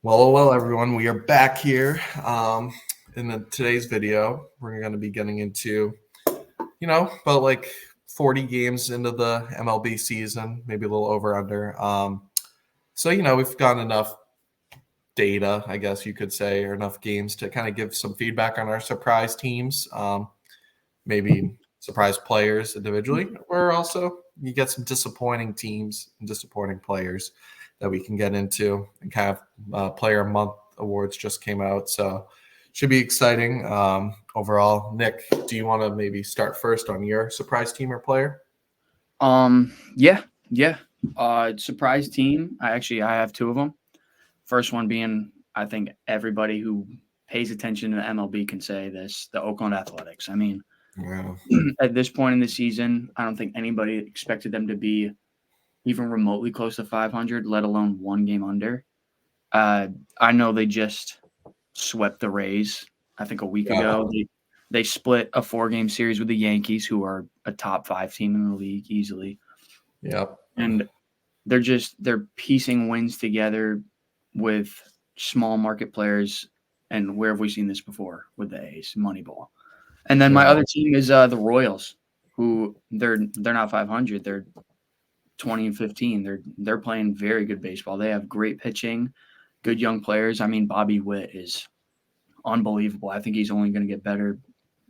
Well, everyone, we are back here. Today's video, we're going to be getting into, about like 40 games into the MLB season, maybe a little over under. We've got enough data, I guess you could say, or enough games to kind of give some feedback on our surprise teams, maybe surprise players individually, or also you get some disappointing teams and disappointing players that we can get into, and kind of player month awards just came out, so should be exciting overall. Nick, do you want to maybe start first on your surprise team or player? Yeah. Surprise team. I have two of them. First one being, I think everybody who pays attention to the MLB can say this: the Oakland Athletics. I mean, at this point in the season, I don't think anybody expected them to be even remotely close to 500, let alone one game under. I know they just swept the Rays, I think a week ago. They split a 4-game series with the Yankees, who are a top 5 team in the league easily. Yep. And they're piecing wins together with small market players. And where have we seen this before with the A's? Moneyball. And then my other team is the Royals, who they're not 500. They're 20-15. They're playing very good baseball. They have great pitching, good young players. I mean, Bobby Witt is unbelievable. I think he's only going to get better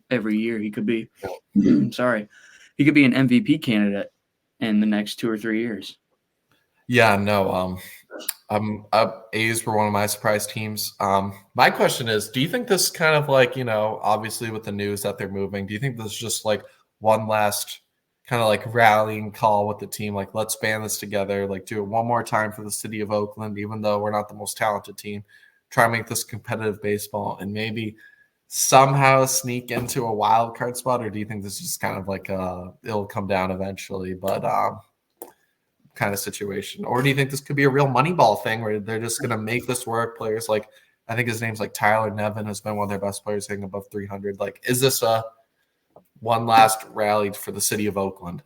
every year. He could be he could be an MVP candidate in the next 2 or 3 years. Yeah, no. A's were one of my surprise teams. My question is, do you think this kind of like, obviously with the news that they're moving, do you think this is just like one last kind of like rallying call with the team, like let's band this together, like do it one more time for the city of Oakland, even though we're not the most talented team, try and make this competitive baseball and maybe somehow sneak into a wild card spot? Or do you think this is kind of like it'll come down eventually, but kind of situation? Or do you think this could be a real Moneyball thing where they're just going to make this work? Players like, I think his name's like Tyler Nevin has been one of their best players, hitting above 300. Like, is this a one last rally for the city of Oakland?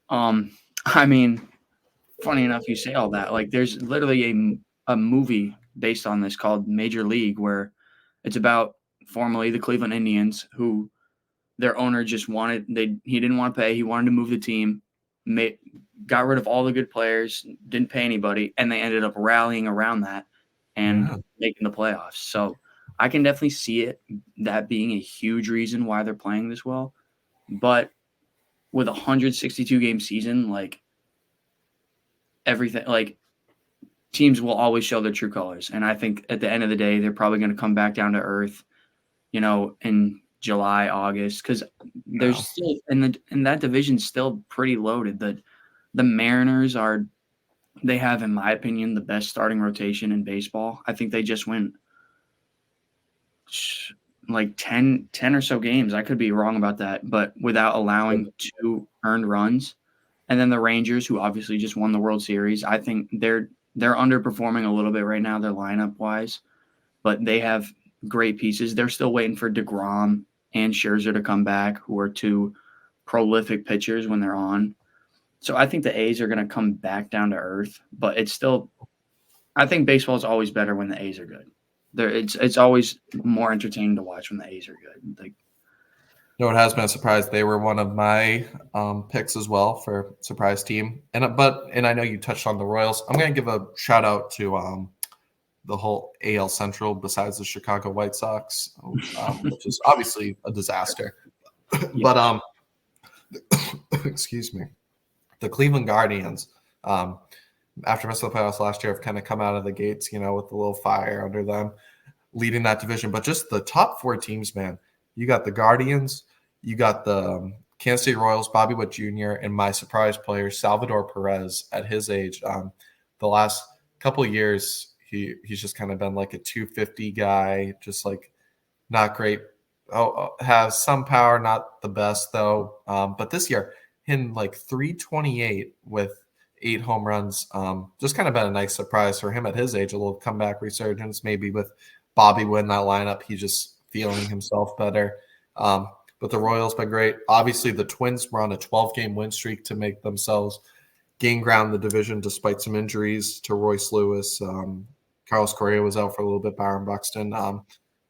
I mean, funny enough you say all that. Like, there's literally a movie based on this called Major League, where it's about formerly the Cleveland Indians, who their owner just he didn't want to pay. He wanted to move the team, got rid of all the good players, didn't pay anybody, and they ended up rallying around that and making the playoffs. So I can definitely see that being a huge reason why they're playing this well. But with a 162 game season, like everything, like teams will always show their true colors. And I think at the end of the day, they're probably going to come back down to earth, in July, August, because there's still in that division's still pretty loaded. The Mariners they have, in my opinion, the best starting rotation in baseball. I think they just went like 10 or so games. I could be wrong about that, but without allowing 2 earned runs. And then the Rangers, who obviously just won the World Series, I think they're underperforming a little bit right now, their lineup wise, but they have great pieces. They're still waiting for DeGrom and Scherzer to come back, who are 2 prolific pitchers when they're on. So I think the A's are going to come back down to earth, but it's still, I think baseball is always better when the A's are good. It's always more entertaining to watch when the A's are good. Like, it has been a surprise. They were one of my picks as well for surprise team. And I know you touched on the Royals. I'm going to give a shout out to the whole AL Central besides the Chicago White Sox, which is obviously a disaster. But excuse me. The Cleveland Guardians, after missing the playoffs last year, have kind of come out of the gates, with a little fire under them, leading that division. But just the top 4 teams, man. You got the Guardians, you got the Kansas City Royals, Bobby Witt Jr., and my surprise player, Salvador Perez, at his age. The last couple of years, he's just kind of been like a 250 guy, just like not great. Has some power, not the best though. But this year, hitting like 328 with 8 home runs. Just kind of been a nice surprise for him at his age, a little comeback resurgence, maybe with Bobby Witt in that lineup. He's just feeling himself better. But the Royals been great. Obviously, the Twins were on a 12-game win streak to make themselves gain ground in the division despite some injuries to Royce Lewis, Carlos Correa was out for a little bit, Byron Buxton.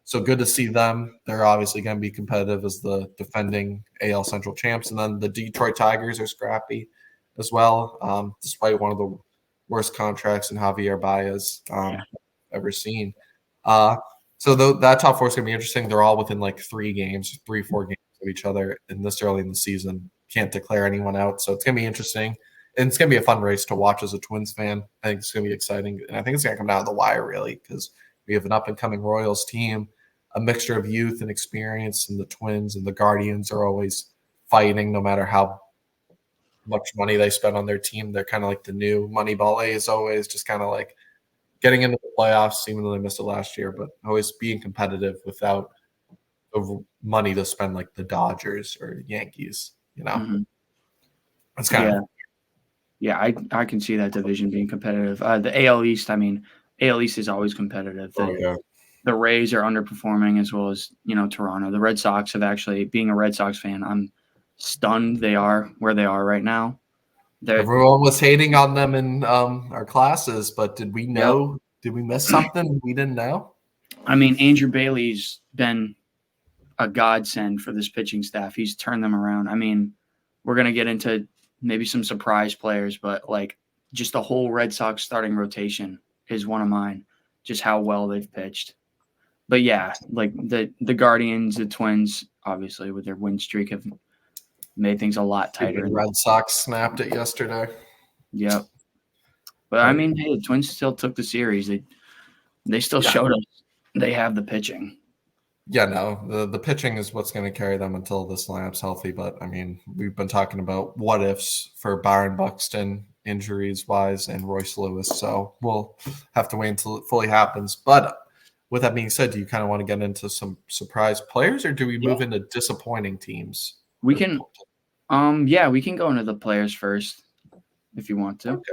So good to see them. They're obviously going to be competitive as the defending AL Central champs. And then the Detroit Tigers are scrappy as well, despite one of the worst contracts in Javier Baez ever seen. So that top four is going to be interesting. They're all within like 4 games of each other, and this early in the season can't declare anyone out. So it's going to be interesting, and it's going to be a fun race to watch as a Twins fan. I think it's going to be exciting, and I think it's going to come down to the wire really, because we have an up and coming Royals team, a mixture of youth and experience, and the Twins and the Guardians are always fighting, no matter how much money they spend on their team. They're kind of like the new Moneyball A's, always just kind of like getting into the playoffs, even though they missed it last year, but always being competitive without the money to spend like the Dodgers or Yankees, It's kind of I can see that division being competitive. The AL East, AL East is always competitive. The Rays are underperforming, as well as Toronto. The Red Sox have actually, being a Red Sox fan, I'm stunned they are where they are right now. Everyone was hating on them in our classes, but did we know? Yep. Did we miss something we didn't know? Andrew Bailey's been a godsend for this pitching staff. He's turned them around. We're going to get into maybe some surprise players, but like just the whole Red Sox starting rotation is one of mine, just how well they've pitched. But yeah, like the Guardians, the Twins, obviously with their win streak, have made things a lot tighter. The Red Sox snapped it yesterday. Yep. But hey, the Twins still took the series. They still showed us they have the pitching. Yeah, no, the pitching is what's going to carry them until this lineup's healthy. But we've been talking about what ifs for Byron Buxton injuries wise and Royce Lewis. So we'll have to wait until it fully happens. But with that being said, do you kind of want to get into some surprise players, or do we move into disappointing teams? We can, we can go into the players first if you want to. Okay.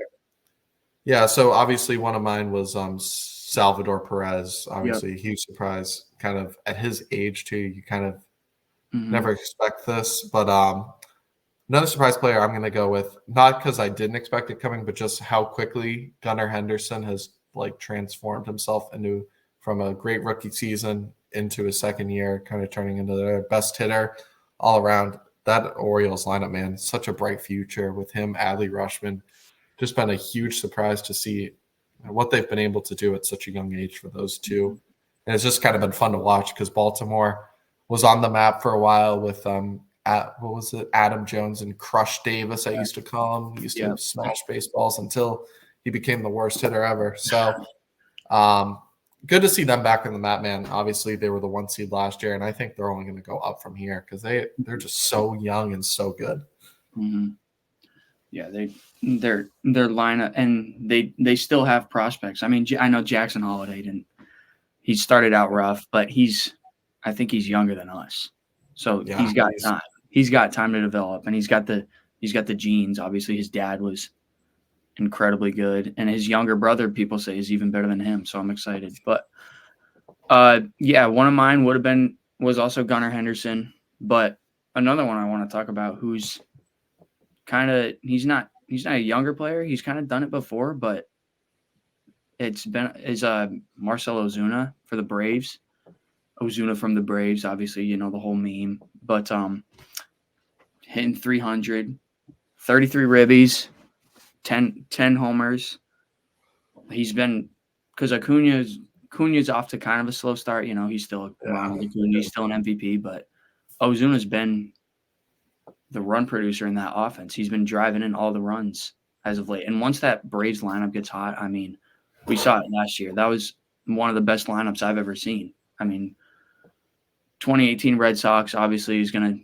Yeah, so obviously one of mine was Salvador Perez. Obviously, a huge surprise. Kind of at his age too, you kind of never expect this. But another surprise player I'm going to go with, not because I didn't expect it coming, but just how quickly Gunnar Henderson has like transformed himself from a great rookie season into his second year, kind of turning into their best hitter all around. That Orioles lineup, man, such a bright future with him, Adley Rutschman. Just been a huge surprise to see what they've been able to do at such a young age for those two. And it's just kind of been fun to watch because Baltimore was on the map for a while with Adam Jones and Crush Davis, I used to call him. He used to smash baseballs until he became the worst hitter ever. So good to see them back in the map, man. Obviously, they were the 1 seed last year, and I think they're only going to go up from here because they're just so young and so good. Mm-hmm. Yeah, their lineup, and they still have prospects. I know Jackson Holliday didn't. He started out rough, but I think he's younger than us, so he's got time. He's got time to develop, and he's got the genes. Obviously, his dad was incredibly good, and his younger brother, people say, is even better than him. So I'm excited. But one of mine was also Gunnar Henderson, but another one I want to talk about who's he's not a younger player. He's kind of done it before, but is Marcell Ozuna for the Braves. Ozuna from the Braves, obviously, the whole meme. But hitting 300, 33 ribbies, 10 homers. He's been, because Acuna's off to kind of a slow start. He's still Ronald Acuna. He's still an MVP, but Ozuna's been the run producer in that offense. He's been driving in all the runs as of late. And once that Braves lineup gets hot, we saw it last year. That was one of the best lineups I've ever seen. 2018 Red Sox obviously is going to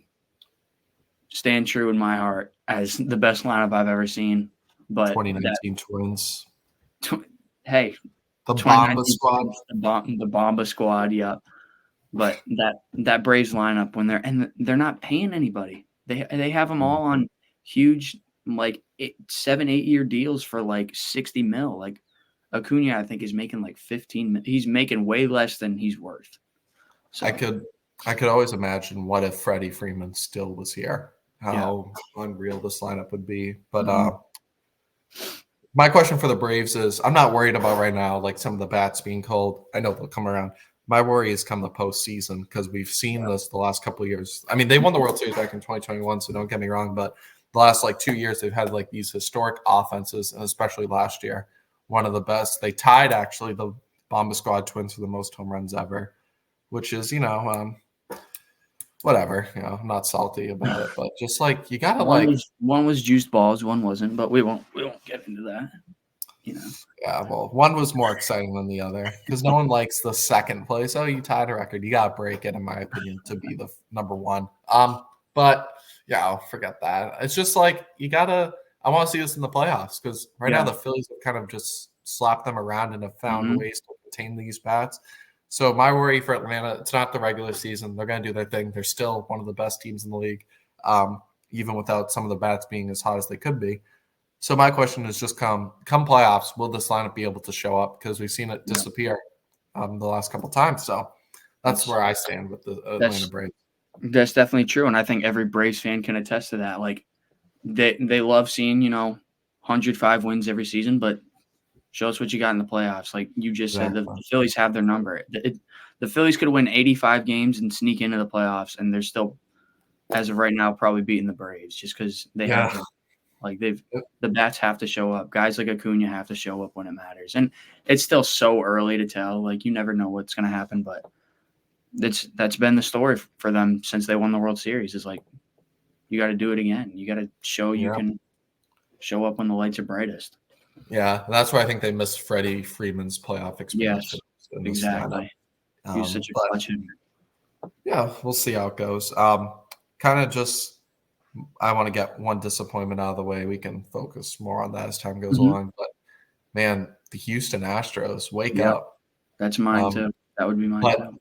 stand true in my heart as the best lineup I've ever seen. But 2019 Twins. Hey, the Bomba Squad. The Bomba Squad, yeah. But that Braves lineup, when they're not paying anybody. They have them all on huge, like 7-8 year deals for like $60 million. Like Acuna, I think, is making like $15 million. He's making way less than he's worth. So I could always imagine what if Freddie Freeman still was here. How unreal this lineup would be. But My question for the Braves is, I'm not worried about right now, like some of the bats being cold. I know they'll come around. My worry is come the postseason because we've seen this the last couple of years. I mean, they won the World Series back in 2021, so don't get me wrong, but the last like 2 years they've had like these historic offenses, and especially last year, one of the best. They tied actually the Bomba Squad Twins for the most home runs ever, which is whatever. I'm not salty about it, but just like you gotta one was juiced balls, one wasn't, but we won't get into that. Yeah, well, one was more exciting than the other because no one likes the second place. Oh, you tied a record. You got to break it, in my opinion, to be the number one. But yeah, I'll forget that. It's just like you gotta. I want to see this in the playoffs because right now the Phillies have kind of just slapped them around and have found ways to contain these bats. So my worry for Atlanta, it's not the regular season. They're going to do their thing. They're still one of the best teams in the league, even without some of the bats being as hot as they could be. So my question is just come playoffs, will this lineup be able to show up? Because we've seen it disappear the last couple of times. So that's where I stand with the Atlanta Braves. That's definitely true. And I think every Braves fan can attest to that. Like they love seeing, 105 wins every season, but show us what you got in the playoffs. Like you just said, the Phillies have their number. The Phillies could win 85 games and sneak into the playoffs, and they're still, as of right now, probably beating the Braves just because they have – like the bats have to show up. Guys like Acuna have to show up when it matters. And it's still so early to tell. Like you never know what's going to happen, but that's been the story for them since they won the World Series is like, you got to do it again. You got to show you can show up when the lights are brightest. Yeah. That's why I think they missed Freddie Freeman's playoff experience. Yes, exactly. He was such a clutch hitter. Yeah. We'll see how it goes. Kind of just, I want to get one disappointment out of the way. We can focus more on that as time goes along. But, man, the Houston Astros, wake up. That's mine, too. That would be mine, too.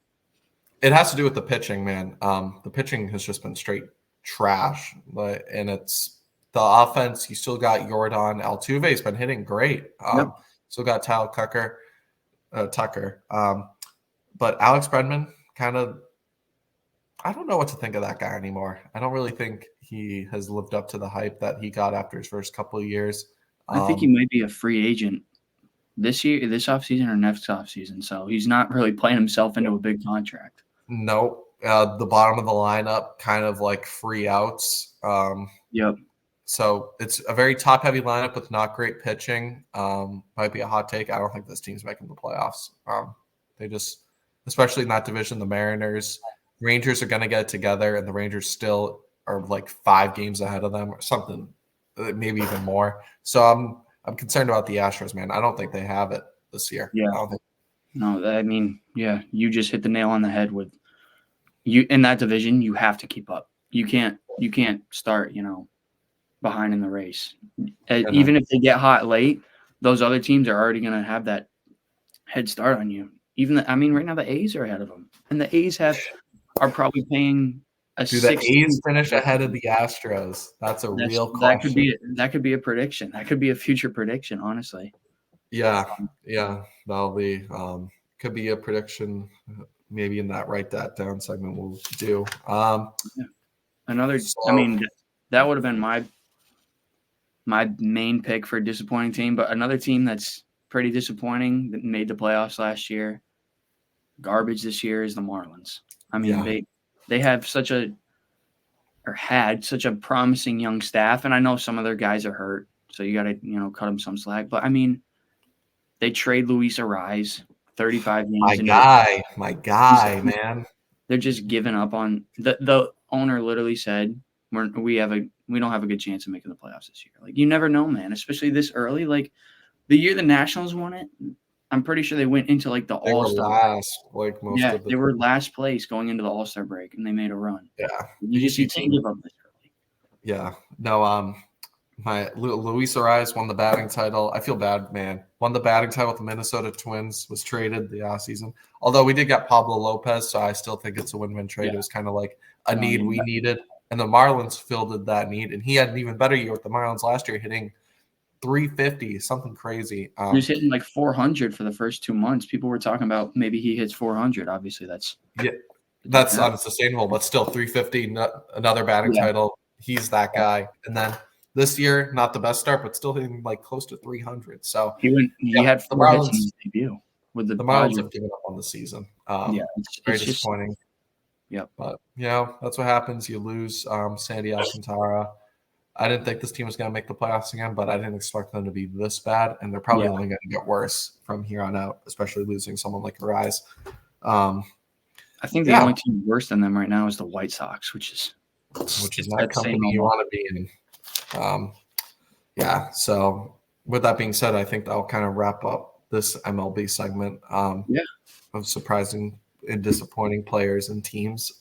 It has to do with the pitching, man. The pitching has just been straight trash. And it's the offense. You still got Jordan. Altuve's been hitting great. Still got Tyler Tucker. But Alex Bregman kind of – I don't know what to think of that guy anymore. I don't really think he has lived up to the hype that he got after his first couple of years. I think he might be a free agent this offseason or next offseason. So he's not really playing himself into a big contract. No, the bottom of the lineup, kind of like free outs. So it's a very top-heavy lineup with not great pitching. Might be a hot take. I don't think this team's making the playoffs. They just, especially in that division, the Mariners – Rangers are going to get it together, and the Rangers still are like 5 games ahead of them or something, maybe even more. So I'm concerned about the Astros, man. I don't think they have it this year. No, I mean, you just hit the nail on the head with you in that division. You have to keep up. You can't start, behind in the race. Even if they get hot late, those other teams are already going to have that head start on you. Right now the A's are ahead of them, and the A's are probably paying a Do the A's finish ahead of the Astros? That's a real question. That could be a prediction. That could be a future prediction, honestly. Yeah, that'll be could be a prediction. Maybe in that write that down segment we'll do. That would have been my main pick for a disappointing team, but another team that's pretty disappointing that made the playoffs last year, garbage this year, is the Marlins. They have had such a promising young staff, and I know some of their guys are hurt, so you got to cut them some slack. But they trade Luis Ariz 35 games. My guy, man. They're just giving up on the owner. Literally said we don't have a good chance of making the playoffs this year. Like you never know, man. Especially this early. Like the year the Nationals won it, I'm pretty sure they went into like the All-Star. They were last place going into the All-Star break, and they made a run. Yeah, you can't give up this early. Yeah, no. My Luis Ariz won the batting title. I feel bad, man. Won the batting title with the Minnesota Twins. Was traded the offseason. Although we did get Pablo Lopez, so I still think it's a win-win trade. Yeah. It was kind of like a need we needed, and the Marlins filled that need. And he had an even better year with the Marlins last year, hitting 350, something crazy. He was hitting like 400 for the first 2 months. People were talking about maybe he hits 400. Obviously, that's unsustainable, but still 350, another batting title. He's that guy. And then This year, not the best start, but still hitting like close to 300. So He had the 4 hits in Marlins, his debut with the Marlins Padres. have given up on the season. Yeah, Very it's just disappointing. yep. But that's what happens. You lose Sandy Alcantara. I didn't think this team was going to make the playoffs again, but I didn't expect them to be this bad, and they're probably only going to get worse from here on out, especially losing someone like Arise. I think the only team worse than them right now is the White Sox, which is not company you want to be in. So with that being said, I think that'll kind of wrap up this MLB segment of surprising and disappointing players and teams.